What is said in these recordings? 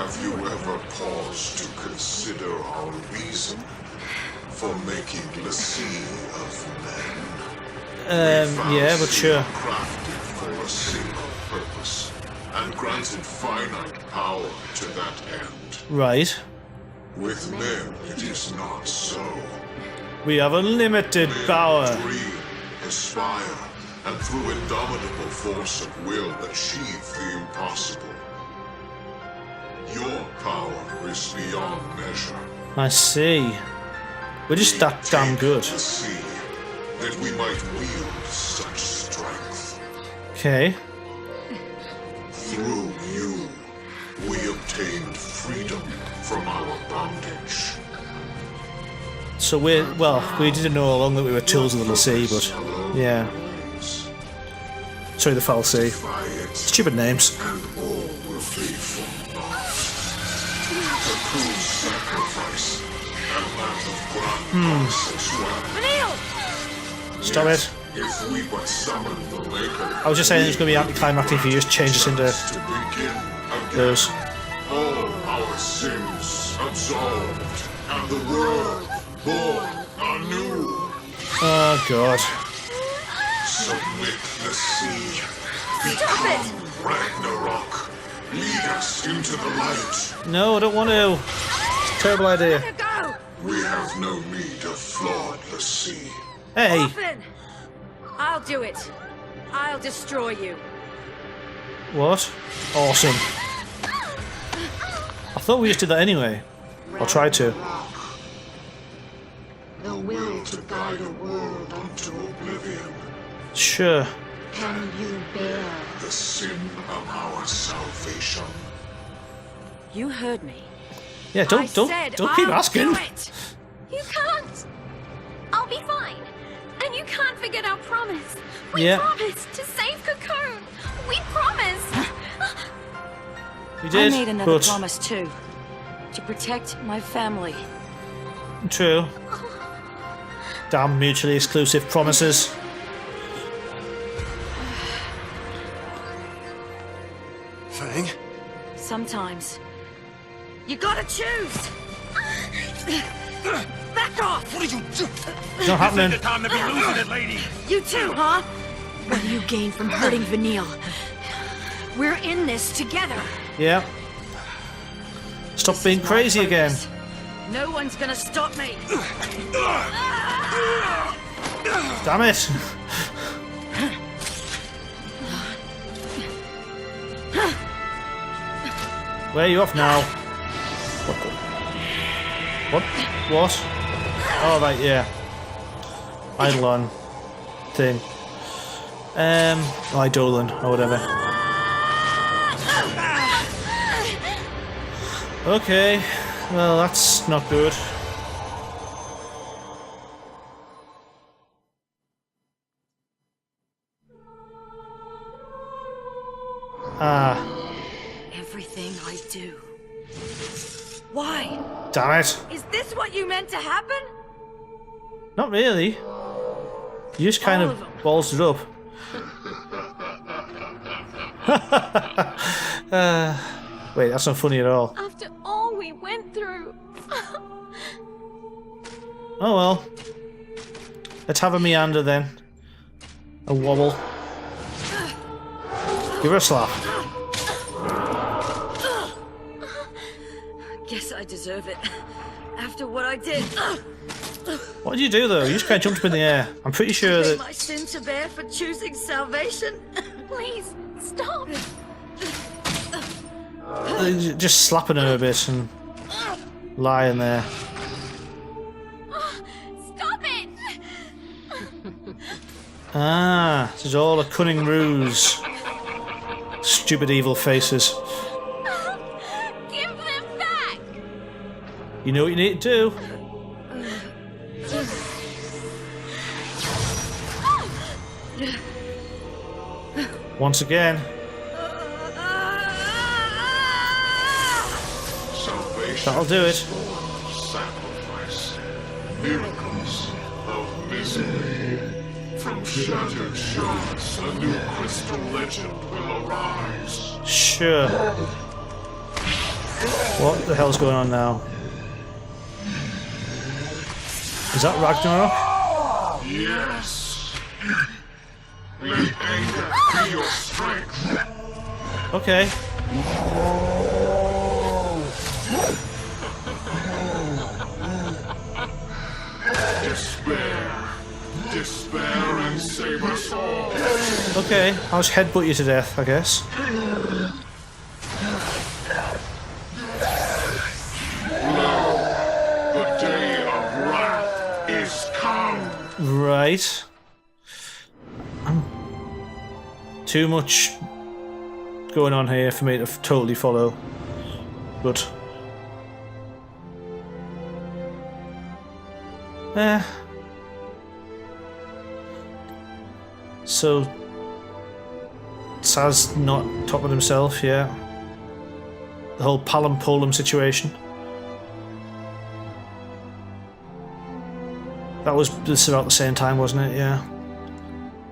Have you ever paused to consider our reason for making Fal'Cie of men? Yeah, but sure. Crafted for a single purpose and granted finite power to that end. Right. With men, it is not so. We have unlimited Men power. dream, aspire, and through indomitable force of will achieve the impossible. Your power is beyond measure. I see. We're just that damn good. Fal'Cie, that we might wield such strength. Okay. Through you, we obtained freedom from our bondage. So we didn't know all along that we were tools of the Fal'Cie, but yeah. Sorry, the Fal'Cie. Stupid names. And all will flee from naught. The cruel sacrifice and that of grand loss as well. Stop it. If we but summon the Maker, I was just saying it's going to be anticlimactic if you just change us into to begin again. those. All our sins absolved, and the world born anew. Oh god. Submit the sea. Become Ragnarok. Lead us into the light. No, I don't want to. It's a terrible idea. We have no need of flawed the sea. Hey. Orphan! I'll do it. I'll destroy you. What? Awesome. I thought we just did that anyway. I'll try to. The will to guide a world unto oblivion. Sure. Can you bear? The sin of our salvation. You heard me. Yeah, don't keep I'll asking. do it. You can't. I'll be fine. And you can't forget our promise. We Yeah. promised to save Cocoon. We promised. We did, I made another but promise too. To protect my family. true. Damn mutually exclusive promises. Fang? Sometimes you gotta choose. Back off! What are you doing? It's not happening. The time to be losing it, lady! You too, huh? What do you gain from hurting Vanille? We're in this together. Yeah. Stop being crazy again. No one's gonna stop me. Damn it. Where are you off now? What the? What? What? Oh, right, yeah. Eidolon thing. Eidolon, or whatever. Okay. Well, that's not good. Ah. Everything I do. Why? Damn it. Is this what you meant to happen? Not really. You just kind All of of 'em. balls it up. Wait, that's not funny at all. After all we went through. Oh well. Let's have a meander then. A wobble. Give her a slap. Guess I deserve it. After what I did. What did you do though? You just kind of jumped up in the air. I'm pretty sure Take that. my sin to bear for choosing salvation. Please, stop. Just slapping her a bit and lying there. Stop it. Ah, this is all a cunning ruse. Stupid evil faces. Give them back. You know what you need to do. Once again. Salvation. That'll do it. Sacrifice. Miracles of misery. From shattered shards, a new crystal legend will arise. Sure. What the hell's going on now? Is that Ragnarok? Yes. Let anger be your strength. Okay. Despair and save us all. Okay, I'll just headbutt you to death, I guess. The day of wrath is come. Right. Too much going on here for me to totally follow. But so Saz not top of himself, yeah. The whole Palom Polum situation. That was just about the same time, wasn't it? Yeah.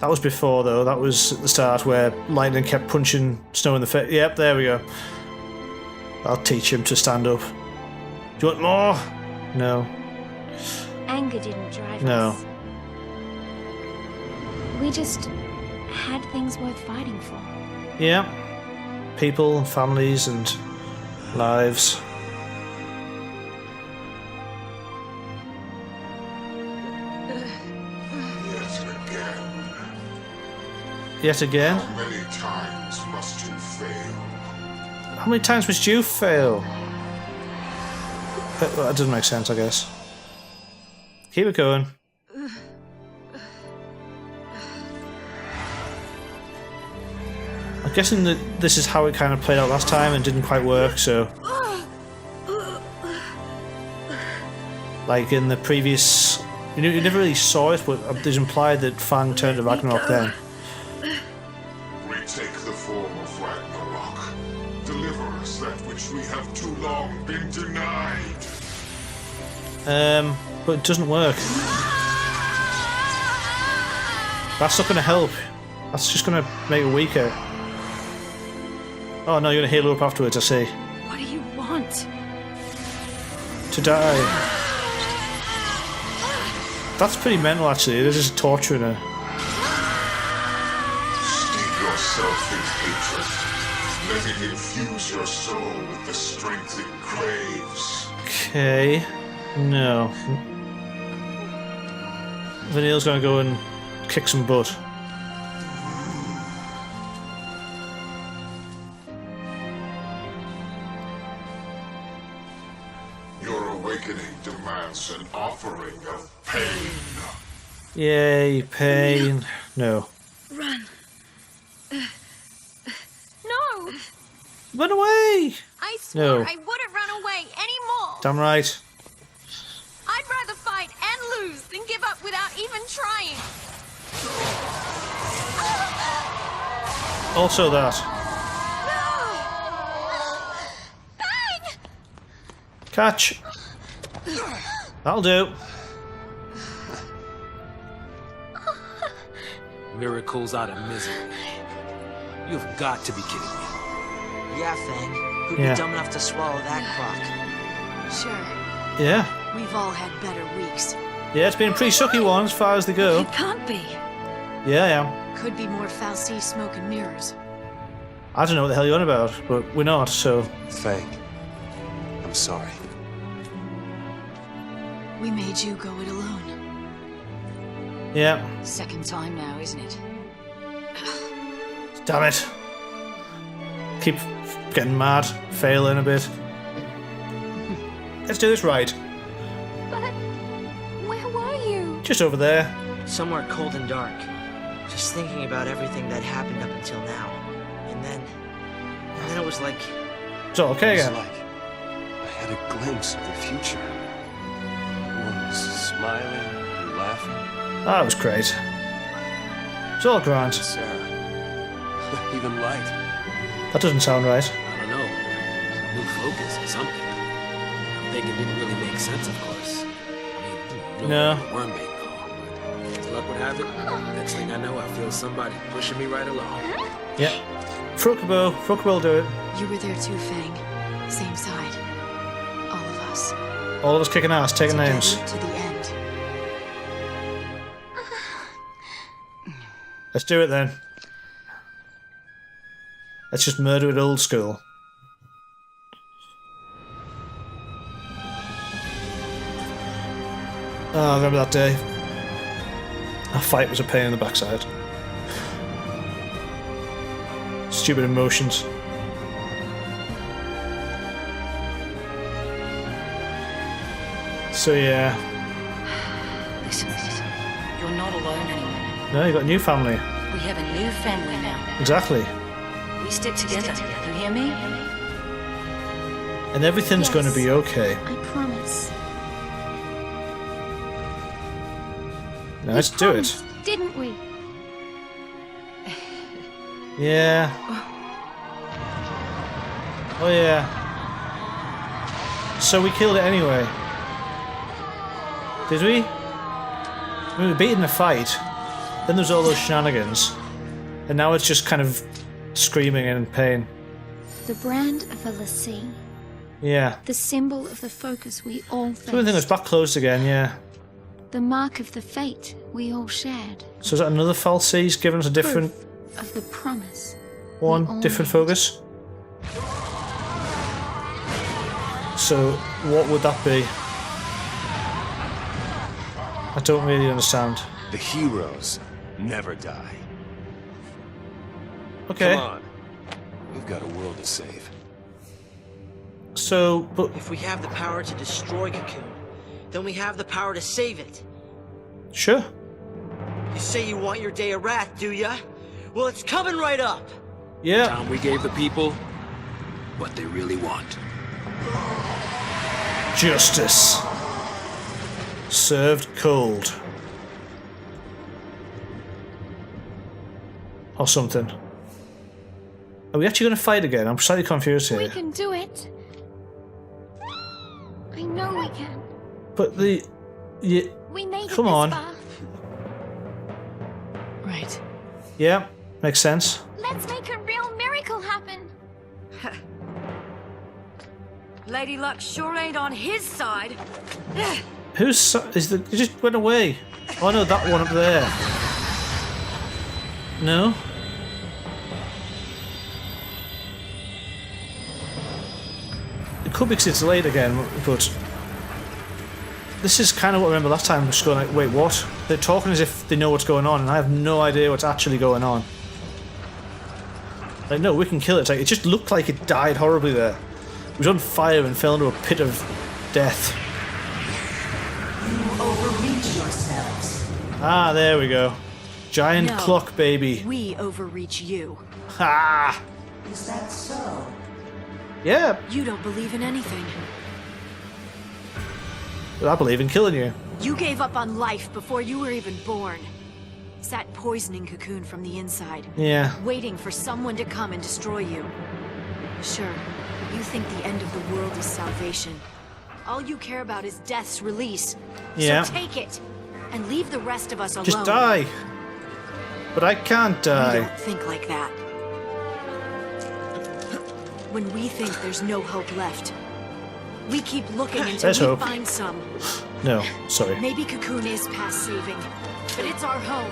That was before, though. That was at the start where Lightning kept punching Snow in the face. Yep, there we go. I'll teach him to stand up. Do you want more? No. Anger didn't drive No. us. We just had things worth fighting for. Yeah. People, families, and lives. Yet again? How many times must you fail? How many times must you fail? That doesn't make sense, I guess. Keep it going. I'm guessing that this is how it kind of played out last time and didn't quite work, so... Like in the previous... You never really saw it, but it's implied that Fang turned to Ragnarok then. Retake the form of Ragnarok. Deliver us that which we have too long been denied. But it doesn't work. That's not going to help. That's just going to make it weaker. Oh no, you're going to heal her up afterwards, I see. What do you want? To die. That's pretty mental, actually. They're just torturing her. Steep yourself in hatred. Let it infuse your soul with the strength it craves. Okay. No. Vanille's going to go and kick some butt. Your awakening demands an offering of pain. Yay, pain. No. Run. No! Run away! I swore No. I wouldn't run away anymore! Damn right. I'd rather fight and lose than give up without even trying! Also that. Bang! Catch. That'll do. Miracles out of misery. You've got to be kidding me. Yeah, Fang. Who'd Yeah. be dumb enough to swallow that crock? Sure. Yeah. We've all had better weeks. Yeah, it's been a pretty sucky one as far as they go. It can't be. Yeah. Could be more Fal'Cie smoke and mirrors. I don't know what the hell you're on about, but we're not, so... Fang, I'm sorry. We made you go it alone. Yeah. Second time now, isn't it? Damn it. Keep getting mad, failing a bit. Let's do this right. But where were you? Just over there. Somewhere cold and dark. Just thinking about everything that happened up until now. And then it was like... It's all okay It's again. like I had a glimpse of the future. Everyone was smiling and laughing. That was great. It's all grand. Sarah. Even Light. That doesn't sound right. I don't know. New focus or something. I'm thinking it didn't really make sense, of course. I mean, No. worm bait and all, but as luck would have it, next thing I know, I feel somebody pushing me right along. Yep. Fruckabo will do it. You were there too, Fang. Same side. All of us. All of us kicking ass, taking names. Together to the end. Let's do it then. Let's just murder it old school. Oh, I remember that day. That fight was a pain in the backside. Stupid emotions. So yeah. Listen, you're not alone anymore. No, you got a new family. We have a new family now. Exactly. We stick together. You hear me? And everything's going to be okay. I promise. Now let's do it. Promised, didn't we? Yeah. Oh yeah. So we killed it anyway. Did we? I mean, we beat it in a fight. Then there's all those shenanigans. And now it's just kind of screaming in pain. The brand of Fal'Cie. Yeah. The symbol of the focus we all So everything was faced. back closed again, yeah. The mark of the fate we all shared. So is that another Fal'Cie's giving us a different Proof of the promise. one, all different made. focus? So what would that be? I don't really understand. The heroes never die. Okay. Come on. We've got a world to save. So, but If we have the power to destroy Cocoon, then we have the power to save it. sure. You say you want your day of wrath, do ya? Well, it's coming right up. Yeah. Time we gave the people what they really want. Justice. Served cold. Or something. Are we actually going to fight again? I'm slightly confused We here. can do it. I know we can. But the... Yeah, We made it Come this on. far. Right. yeah, makes sense. Let's make a real miracle happen. Lady Luck sure ain't on his side. Is the... It just went away. Oh no, that one up there. No? It could be because it's late again, but... This is kind of what I remember last time, just going like, wait, what? They're talking as if they know what's going on, and I have no idea what's actually going on. Like, no, we can kill it. It's like, it just looked like it died horribly there. It was on fire and fell into a pit of death. You overreach yourselves. Ah, there we go. Giant No. clock, baby. We overreach you. Ha! Is that so? Yeah, You don't believe in anything. but I believe in killing you. You gave up on life before you were even born. Sat poisoning Cocoon from the inside, Yeah. waiting for someone to come and destroy you. Sure, you think the end of the world is salvation. All you care about is death's release. Yeah. So take it, and leave the rest of us alone. Just die. But I can't We die. don't think like that. When we think there's no hope left, we keep looking until There's we hope. find some. No, sorry. Maybe Cocoon is past saving, but it's our home,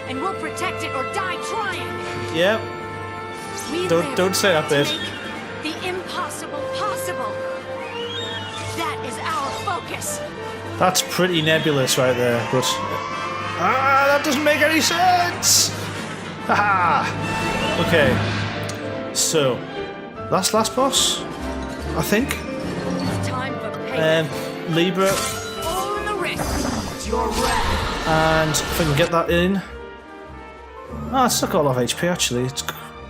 and we'll protect it or die trying. Yeah. We Don't- don't say that to bit. make the impossible possible. That is our focus. That's pretty nebulous right there, but... Ah, that doesn't make any sense! Haha! Okay. So, last boss? I think? Time for payback. Libra, All in the wrist. It's your wrath. and if I can get that in... Ah, it's not got a lot of HP actually. It's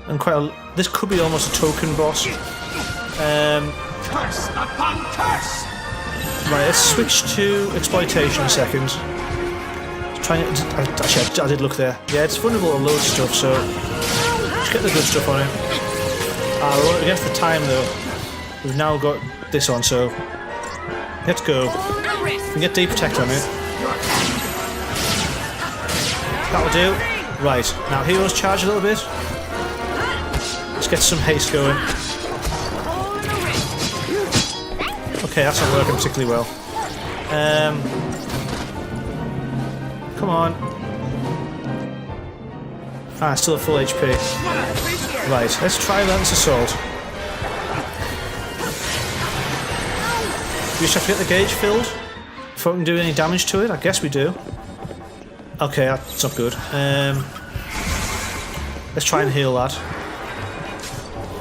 and quite a, this could be almost a token boss. Curse upon curse! Right, let's switch to exploitation a second. Actually, I did look there. Yeah, it's vulnerable to loads of stuff, so let's get the good stuff on it. We're against the time though. We've now got this on, so let's go. All in the wrist. We can get deep protect on it. That'll do. Right, now heroes charge a little bit. Let's get some haste going. All in the wrist. Okay, that's not working particularly well. Come on. Ah, still at full HP. Right, let's try Relentless Assault. We just have to get the gauge filled before we can do any damage to it. I guess we do. Okay, that's not good. Let's try and heal that.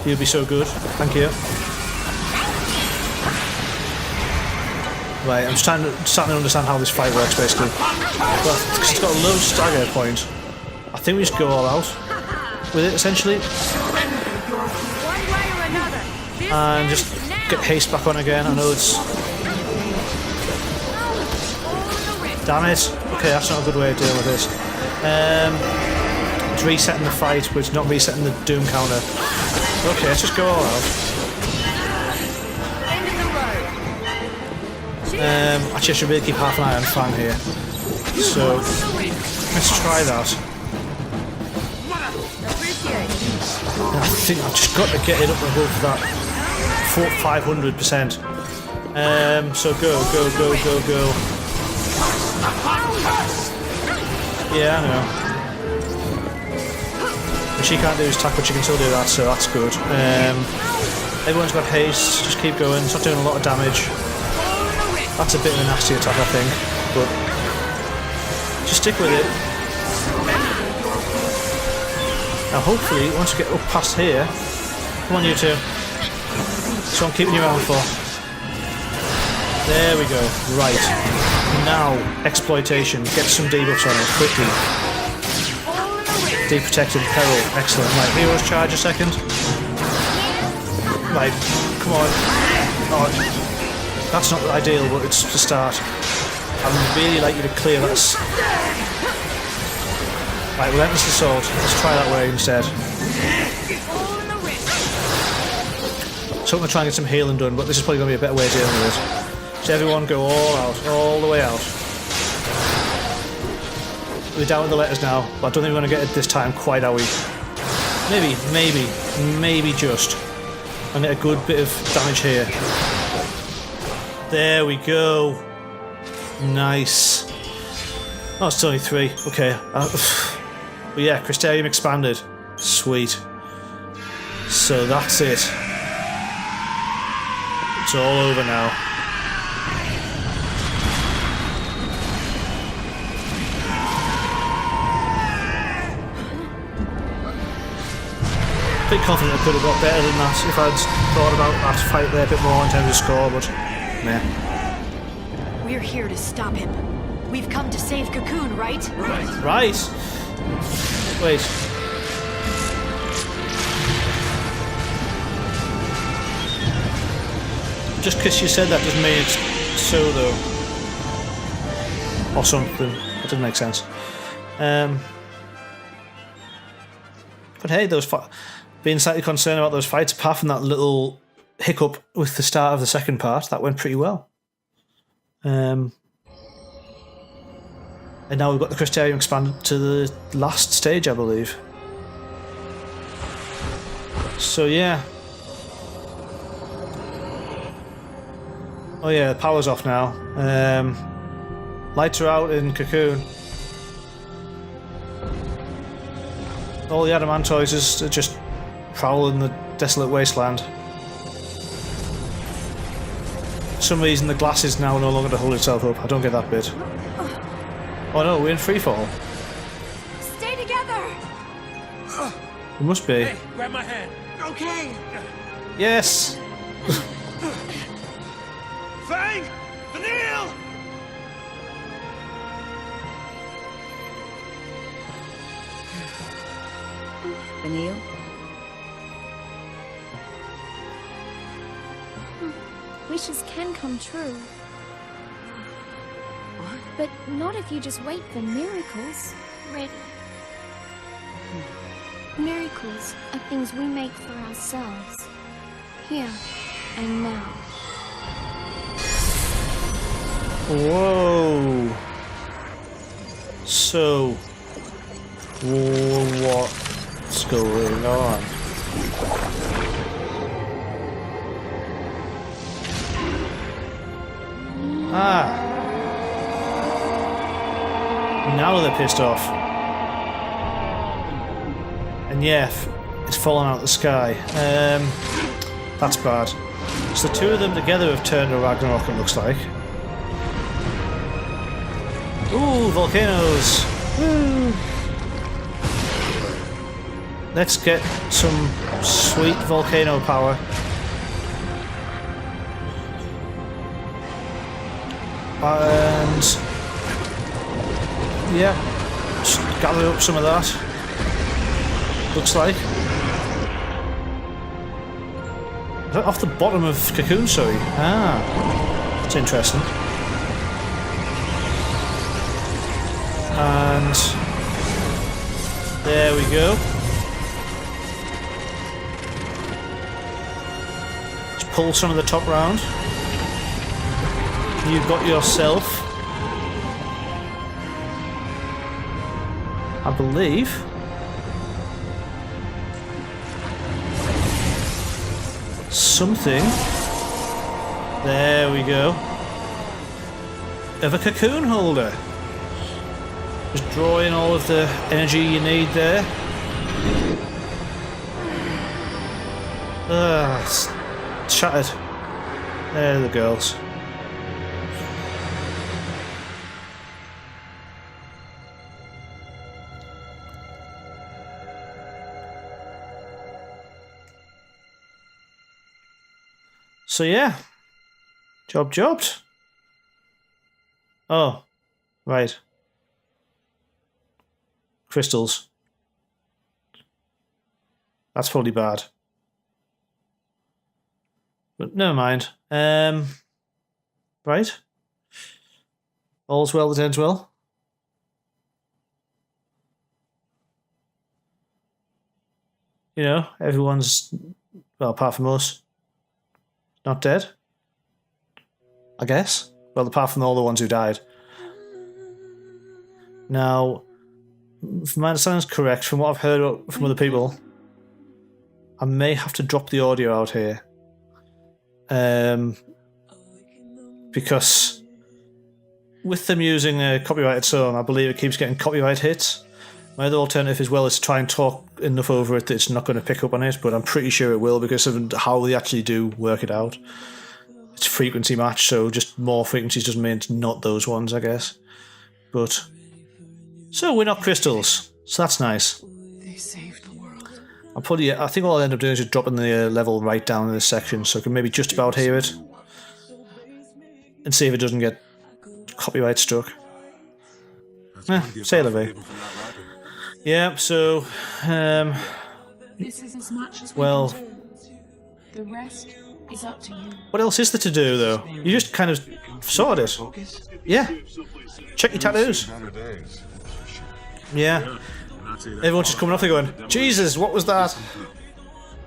You'll be so good. Thank you. Right, I'm starting to understand how this fight works, basically. Well, because it's got a low stagger point, I think we just go all out with it, essentially. And just get haste back on again. I know it's... Damn it. Okay, that's not a good way of dealing with this. It's resetting the fight, but it's not resetting the Doom counter. Okay, let's just go all out. Actually, I should really keep half an eye on Fang here. So, let's try that. And I think I've just got to get it up above that 500%. So go. Yeah, I know. But she can't do his attack, but she can still do that, so that's good. Everyone's got haste, just keep going, it's not doing a lot of damage. That's a bit of a nasty attack, I think, but just stick with it. Now hopefully, once we get up past here, come on you two. That's what I'm keeping you around for. There we go, right. Now, exploitation, get some debuffs on it, quickly. Deprotected peril, excellent. Right, heroes charge a second. Right, come on. Oh, that's not ideal, but it's the start. I'd really like you to clear that. Right, Relentless Assault. Let's try that way instead. So I'm going to try and get some healing done, but this is probably going to be a better way of dealing with it. So everyone go all out, all the way out. We're down with the letters now, but I don't think we're going to get it this time quite, are we? Maybe just. And get a good bit of damage here. There we go. Nice. Oh, it's only 3. Okay. But yeah, Crystarium expanded. Sweet. So that's it. It's all over now. I'm confident I could have got better than that if I'd thought about that fight there a bit more in terms of score, but nah. We're here to stop him. We've come to save Cocoon, right? Right. Wait. Just because you said that doesn't mean it's so, though. Or something. That doesn't make sense. But hey, being slightly concerned about those fights, apart from that little hiccup with the start of the second part, that went pretty well. And now we've got the Crystarium expanded to the last stage, I believe. So yeah. Oh yeah, the power's off now. Lights are out in Cocoon. All the Adamantoises are just prowling the desolate wasteland. For some reason the glass is now no longer to hold itself up. I don't get that bit. Oh no, we're in freefall. Stay together! We must be. Hey, grab my hand. Okay. Yes! Fang! Vanille! Vanille? Wishes can come true. But not if you just wait for miracles. Ready. Miracles are things we make for ourselves. Here and now. Whoa! So, what's going on? Ah. Now they're pissed off. And yeah, it's fallen out of the sky. That's bad. So the two of them together have turned to Ragnarok, it looks like. Ooh, volcanoes! Woo! Let's get some sweet volcano power. And yeah, just gather up some of that. Looks like. Is that off the bottom of Cocoon, sorry? Ah, that's interesting. And there we go. Let's pull some of the top round. You've got yourself, I believe, something. There we go. Of a cocoon holder. Just draw in all of the energy you need there. It's shattered. There are the girls. So yeah, jobbed. Oh, right. Crystals. That's probably bad. But never mind. Right. All's well that ends well. You know, everyone's, well, apart from us, not dead, I guess. Well, apart from all the ones who died. Now, if my understanding is correct, from what I've heard from other people, I may have to drop the audio out here. Because with them using a copyrighted song, I believe it keeps getting copyright hits. My other alternative as well is to try and talk enough over it that it's not going to pick up on it, but I'm pretty sure it will because of how they actually do work it out. It's frequency match, so just more frequencies doesn't mean it's not those ones, I guess. But so we're not crystals, so that's nice. They saved the world. I think all I'll end up doing is just dropping the level right down in this section, so I can maybe just about hear it and see if it doesn't get copyright struck. Say it. Yeah, so, This is as much as well, we can do. The rest is up to you. What else is there to do, though? You just kind of sorted it. Yeah. Check your tattoos. Yeah. Everyone's just coming off there going, Jesus, what was that?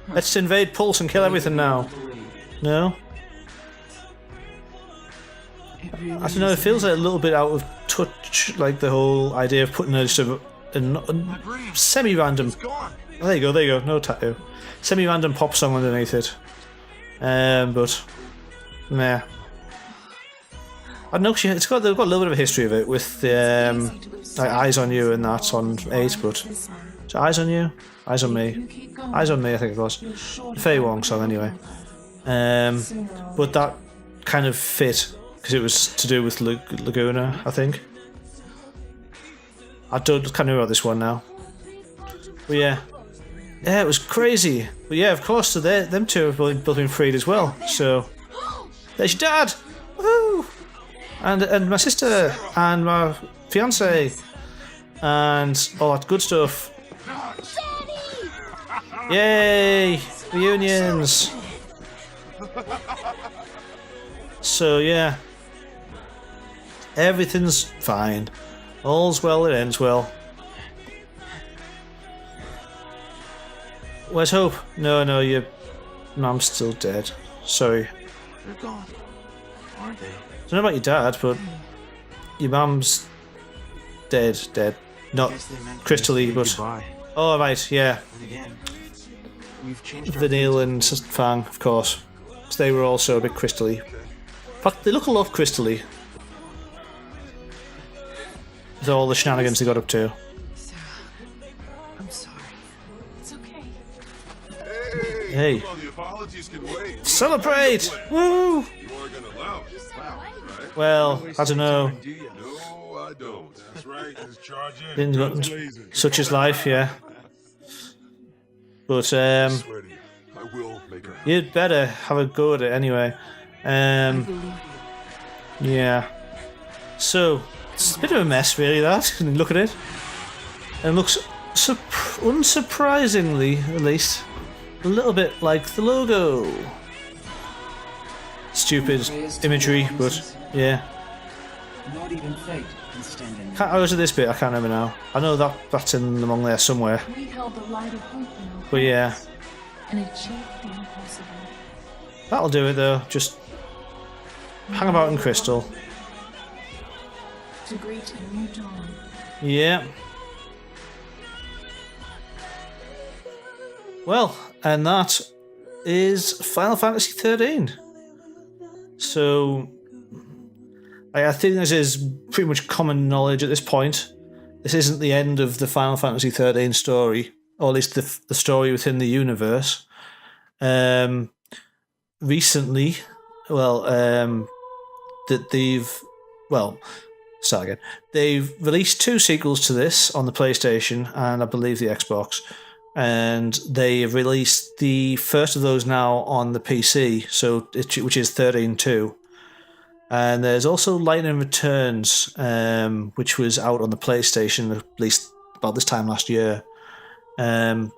Let's invade Pulse and kill everything now. No? I don't know, it feels like a little bit out of touch, like the whole idea of putting a semi-random... Oh, there you go, no tattoo. Semi-random pop song underneath it. But... Nah. I don't know, they've got a little bit of a history of it with like Eyes on You and that's on 8, but... So Eyes on You? Eyes on Me? Eyes on Me, I think it was. A Faye Wong song, anyway. But that kind of fit, because it was to do with Laguna, I think. I don't kind of know about this one now. But yeah. Yeah, it was crazy. But yeah, of course, so them two have both been freed as well. So, there's your dad! Woohoo! And my sister, and my fiance, and all that good stuff. Yay! Reunions! So yeah. Everything's fine. All's well that ends well. Where's Hope? No, your mum's still dead. Sorry. They're gone, aren't they? I don't know about your dad, but your mum's dead. Not crystally, but... Oh, right, yeah. Vanille and Fang, of course. Because they were also a bit crystally. But they look a lot crystally. With all the shenanigans they got up to. Sarah, I'm sorry. It's okay. Hey. Come on, the apologies can wait. Celebrate! Woo! You aren't gonna allow it. Right? Well, I don't know. No, I don't. That's right. Just charge in. Didn't Guns go- blazing. Such is life, yeah. But I swear to you, I will make her happy. you'd better have a go at it anyway. Yeah. So it's a bit of a mess, really. That look at it, and it looks unsurprisingly, at least, a little bit like the logo. Stupid imagery, but yeah. Not even fate can stand in. How was it this bit? I can't remember now. I know that's in among there somewhere. We held the light of hope in our But yeah, and achieved the impossible. that'll do it though. Just hang about in Crystal. To greet a new dawn. Yeah. Well, and that is Final Fantasy XIII. So, I think this is pretty much common knowledge at this point. This isn't the end of the Final Fantasy XIII story, or at least the story within the universe. Recently, they've released 2 sequels to this on the PlayStation and I believe the Xbox, and they've released the first of those now on the PC, which is 13.2. And there's also Lightning Returns, which was out on the PlayStation at least about this time last year. I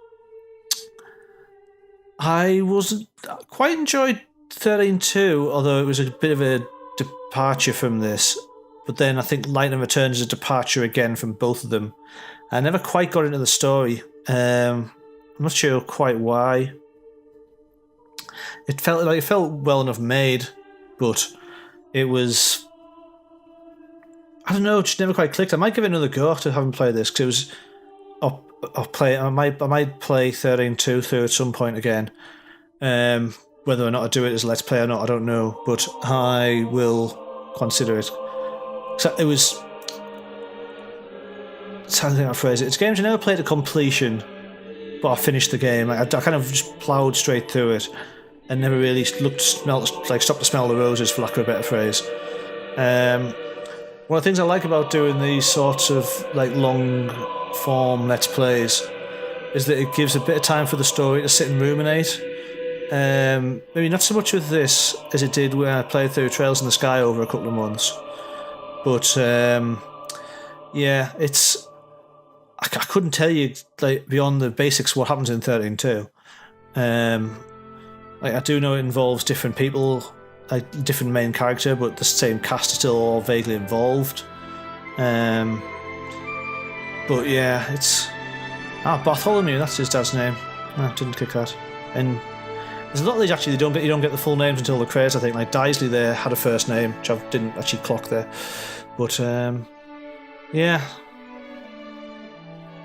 quite enjoyed 13.2, although it was a bit of a departure from this. But then I think Lightning Returns is a departure again from both of them. I never quite got into the story. I'm not sure quite why. It felt well enough made, but it was, I don't know, it just never quite clicked. I might give it another go after having played this, because it was, I might play 13.2 through at some point again. Whether or not I do it as a Let's Play or not, I don't know, but I will consider it. So it was, that's how I think I phrase it. It's games I never played to completion, but I finished the game. I kind of just ploughed straight through it and never really stopped to smell the roses, for lack of a better phrase. One of the things I like about doing these sorts of long form Let's Plays is that it gives a bit of time for the story to sit and ruminate. Maybe not so much with this as it did when I played through Trails in the Sky over a couple of months. But yeah, it's, I couldn't tell you beyond the basics what happens in 13.2. I do know it involves different people, different main character, but the same cast is still all vaguely involved. But yeah, it's Bartholomew. That's his dad's name. I didn't kick that. And there's a lot of these actually you don't get the full names until the credits. I think Daisley there had a first name, which I didn't actually clock there. But yeah,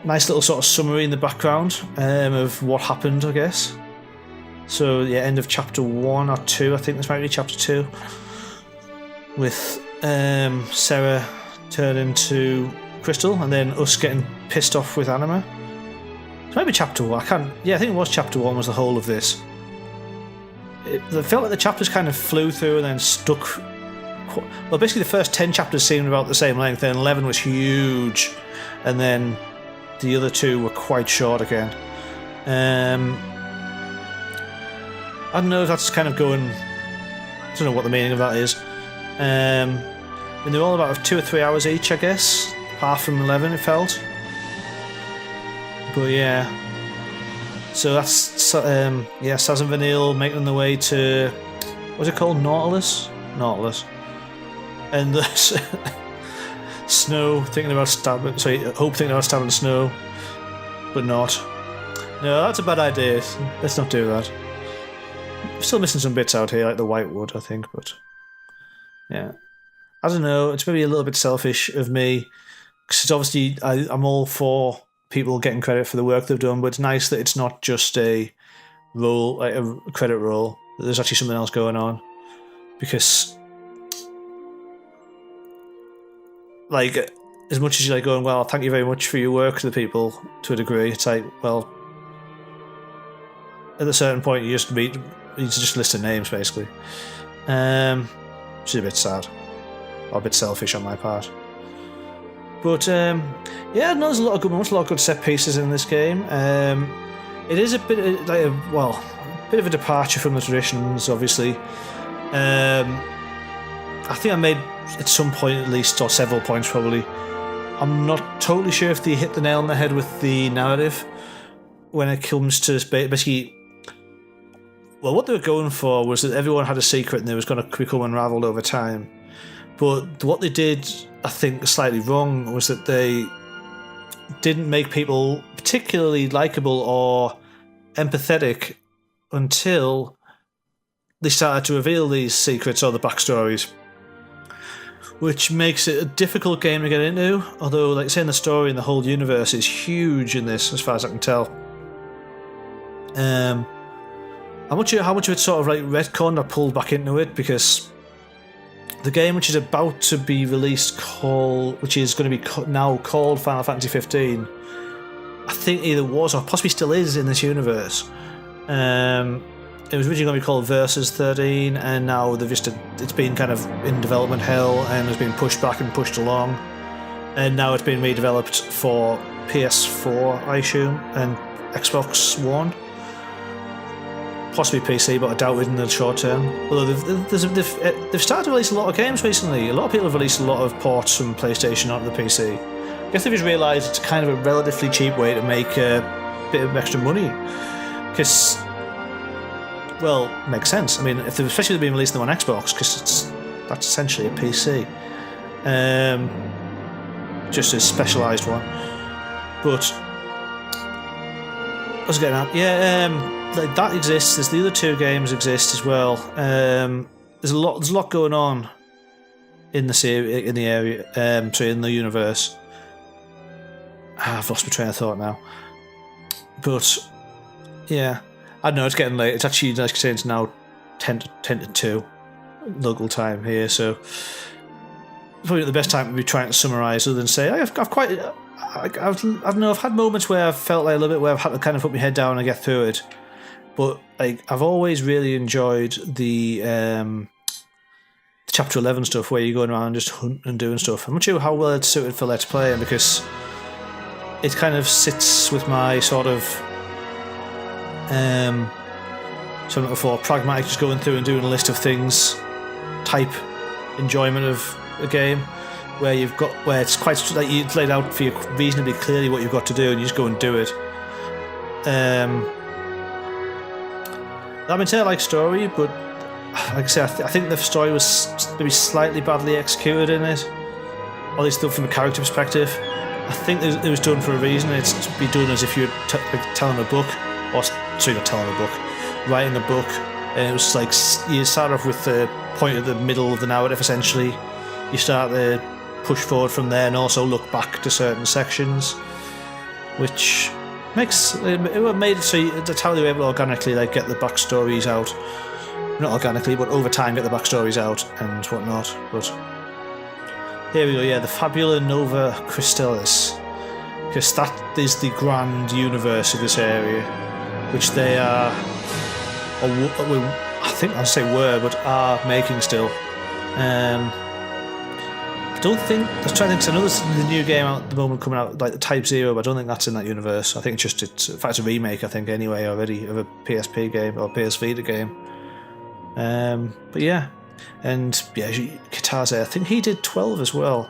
nice little sort of summary in the background of what happened, I guess. So yeah, end of chapter 1 or 2. I think this might be chapter 2, with Sarah turning into Crystal, and then us getting pissed off with Anima. So maybe chapter 1. I think it was chapter 1 was the whole of this. It felt like the chapters kind of flew through and then stuck. Well, basically the first 10 chapters seemed about the same length, then 11 was huge, and then the other 2 were quite short again. I don't know if that's kind of going, I don't know what the meaning of that is. I mean, they're all about 2 or 3 hours each, I guess, apart from 11 it felt. But yeah, so that's Saz and Vanille making their way to, what's it called, Nautilus, and the Snow thinking about stabbing, Hope thinking about stabbing Snow, but not. No, that's a bad idea. Let's not do that. Still missing some bits out here, like the Whitewood, I think, but yeah, I don't know. It's maybe a little bit selfish of me, because it's obviously I'm all for people getting credit for the work they've done, but it's nice that it's not just a role, like a credit roll. There's actually something else going on, because like, as much as you're like going, well, thank you very much for your work to the people, to a degree, it's like, well, at a certain point, you just list the names, basically. Which is a bit sad. Or a bit selfish on my part. But, yeah, no, there's a lot of good moments, a lot of good set pieces in this game. It is a bit of, like, a bit of a departure from the traditions, obviously. I think I made, at some point at least, or several points probably, I'm not totally sure if they hit the nail on the head with the narrative when it comes to basically. Well, what they were going for was that everyone had a secret and it was going to become unravelled over time. But what they did, I think, slightly wrong was that they didn't make people particularly likeable or empathetic until they started to reveal these secrets or the backstories. Which makes it a difficult game to get into, although, like saying, the story and the whole universe is huge in this, as far as I can tell. How much of it's sort of like retconned or pulled back into it, because the game which is about to be released, which is going to be now called Final Fantasy XV, I think either was or possibly still is in this universe. It was originally going to be called Versus 13, and now it's been kind of in development hell and has been pushed back and pushed along, and now it's been redeveloped for PS4, I assume, and Xbox One. Possibly PC, but I doubt it in the short term. Although they've started to release a lot of games recently. A lot of people have released a lot of ports from PlayStation onto the PC. I guess they've just realised it's kind of a relatively cheap way to make a bit of extra money. Because, well, it makes sense. I mean, especially if they've been releasing them on Xbox, because that's essentially a PC. Just a specialised one. But I was getting at, yeah. Like that exists. There's the other two games exist as well. There's a lot going on in the series, in the area, in the universe. I've lost my train of thought now. But yeah, I don't know. It's getting late. It's actually, like I say, it's now 10 to 2 local time here. So probably not the best time to be trying to summarise, other than say I've had moments where I've felt like a little bit where I've had to kind of put my head down and get through it. But like, I've always really enjoyed the Chapter 11 stuff, where you're going around just hunting and doing stuff. I'm not sure how well it's suited for Let's Play, because it kind of sits with my sort of something before pragmatic, just going through and doing a list of things type enjoyment of a game, where it's quite like it's laid out for you reasonably clearly what you've got to do, and you just go and do it. I mean, I like story, but like I say, I think the story was maybe slightly badly executed in it, or at least from a character perspective. I think it was done for a reason. It's to be done as if you're telling a book, or sorry, not telling a book, writing a book. And it was like you start off with the point at the middle of the narrative. Essentially, you start to push forward from there, and also look back to certain sections, which made it so that's how they were able to organically like get the backstories out. Not organically, but over time get the backstories out and whatnot. But here we go, yeah, the Fabula Nova Crystallis, because that is the grand universe of this area, which they are, I think I'll say were, but are making still. I don't think, I was trying to think, because I know there's the new game out at the moment coming out, like the Type 0, but I don't think that's in that universe. I think it's in fact, it's a remake, I think, anyway, already, of a PSP game, or PS Vita game. But yeah, and yeah, Kataze, I think he did 12 as well.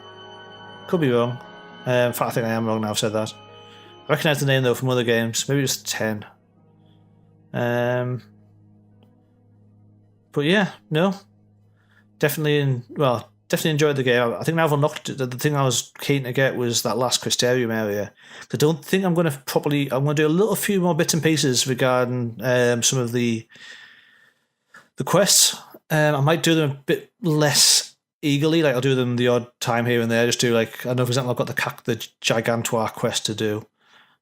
Could be wrong. In fact, I think I am wrong now I've said that. I recognise the name though from other games, maybe just 10. But yeah, no, definitely enjoyed the game. I think now I've unlocked it. The thing I was keen to get was that last Crystarium area. I don't think I'm going to I'm going to do a few more bits and pieces regarding some of the quests. I might do them a bit less eagerly, like I'll do them the odd time here and there, just do like, I know for example I've got the Gigantoire quest to do,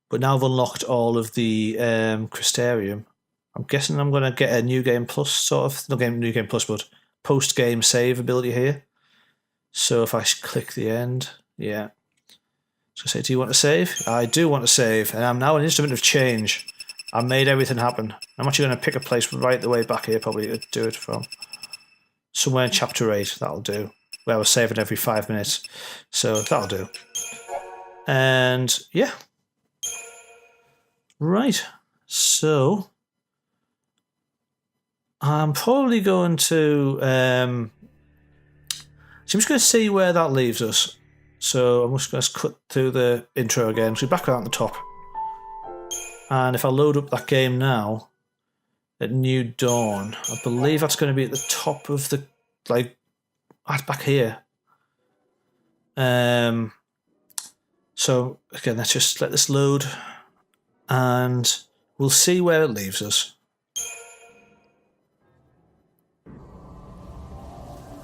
but now I've unlocked all of the Crystarium. I'm guessing I'm going to get a New Game Plus sort of, not New Game Plus, but post-game save ability here. So if I click the end, Yeah. So I say, do you want to save? I do want to save, and I'm now an instrument of change. I made everything happen. I'm actually going to pick a place right the way back here, probably, to do it from. Somewhere in Chapter 8, that'll do. Where I was saving every 5 minutes. So that'll do. And, yeah. Right. So, I'm probably going to... so I'm just going to see where that leaves us. So I'm just going to cut through the intro again. So we're back around the top. And if I load up that game now, at New Dawn, I believe that's going to be at the top of the, like, back here. So again, let's just let this load, and we'll see where it leaves us.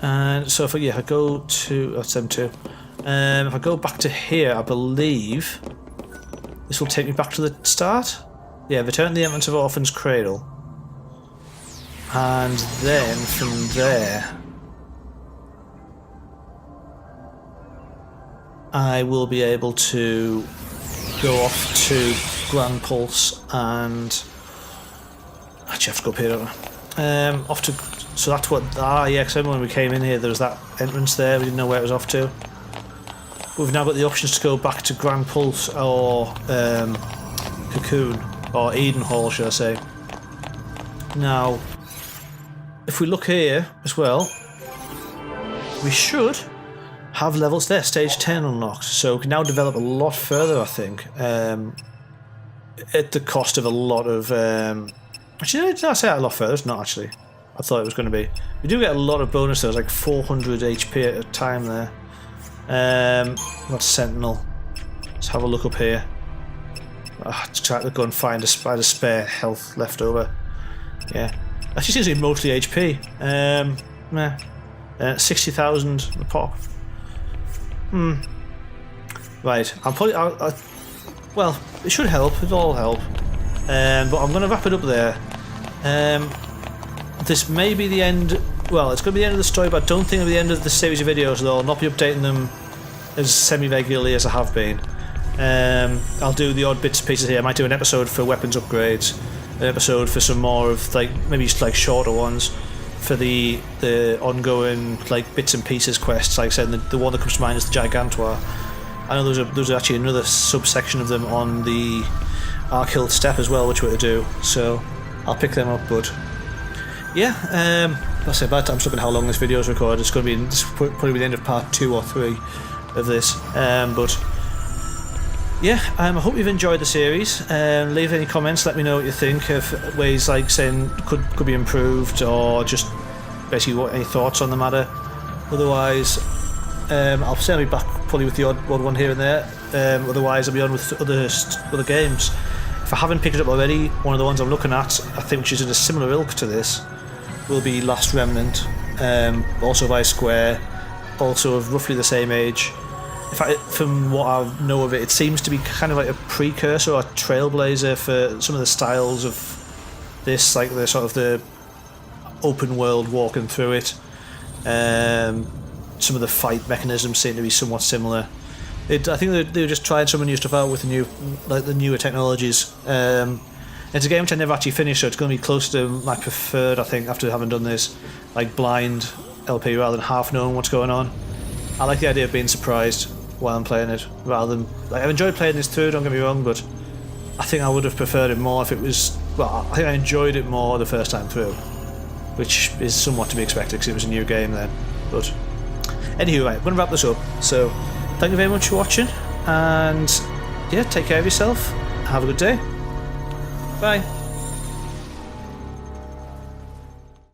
And so if I go to that's M2. If I go back to here, I believe this will take me back to the start. Yeah, return to the entrance of Orphan's Cradle. And then from there, I will be able to go off to Grand Pulse and actually I have to go up here, don't I? Off to, so that's what, yeah, because when we came in here there was that entrance there, we didn't know where it was off to. We've now got the options to go back to Grand Pulse or Cocoon, or Eden Hall, should I say. Now, if we look here as well, we should have levels there, stage 10 unlocked, so we can now develop a lot further, I think, at the cost of a lot of... actually, did I say that a lot further? It's not actually. I thought it was going to be. We do get a lot of bonus though, like 400 HP at a time there. What's Sentinel? Let's have a look up here. Just try to go and find a spare health left over. Yeah, actually seems to be mostly HP. 60,000 a pop. Right, I'll probably. Well, it should help. It'll all help. But I'm going to wrap it up there. This may be the end. Well, it's going to be the end of the story, but I don't think it'll be the end of the series of videos, though. I'll not be updating them as semi-regularly as I have been. I'll do the odd bits and pieces here. I might do an episode for weapons upgrades, an episode for some more of, like, maybe just like shorter ones for the ongoing, like, bits and pieces quests. Like I said, the one that comes to mind is the Gigantoir. I know there's actually another subsection of them on the Arkhill Steppe as well, which we're to do. So I'll pick them up, but yeah. I'll say by the time I'm looking at how long this video is recorded, it's going to be probably the end of part 2 or 3 of this. But yeah, I hope you've enjoyed the series. Leave any comments, let me know what you think of ways like saying could be improved, or just basically any thoughts on the matter. Otherwise, I'll certainly be back probably with the odd one here and there. Otherwise, I'll be on with other games. If I haven't picked it up already, one of the ones I'm looking at, I think, which is in a similar ilk to this, will be Last Remnant, also by Square, also of roughly the same age. In fact, from what I know of it, it seems to be kind of like a precursor or a trailblazer for some of the styles of this, like the sort of the open world walking through it. Some of the fight mechanisms seem to be somewhat similar. I think they were just trying some new stuff out with the newer technologies. It's a game which I never actually finished, so it's going to be close to my preferred, I think, after having done this, like blind LP rather than half knowing what's going on. I like the idea of being surprised while I'm playing it, rather than, like, I've enjoyed playing this through, don't get me wrong, but I think I would have preferred it more if it was, well, I think I enjoyed it more the first time through, which is somewhat to be expected because it was a new game then. But anywho, right, I'm going to wrap this up. So thank you very much for watching, and yeah, take care of yourself. Have a good day. Bye.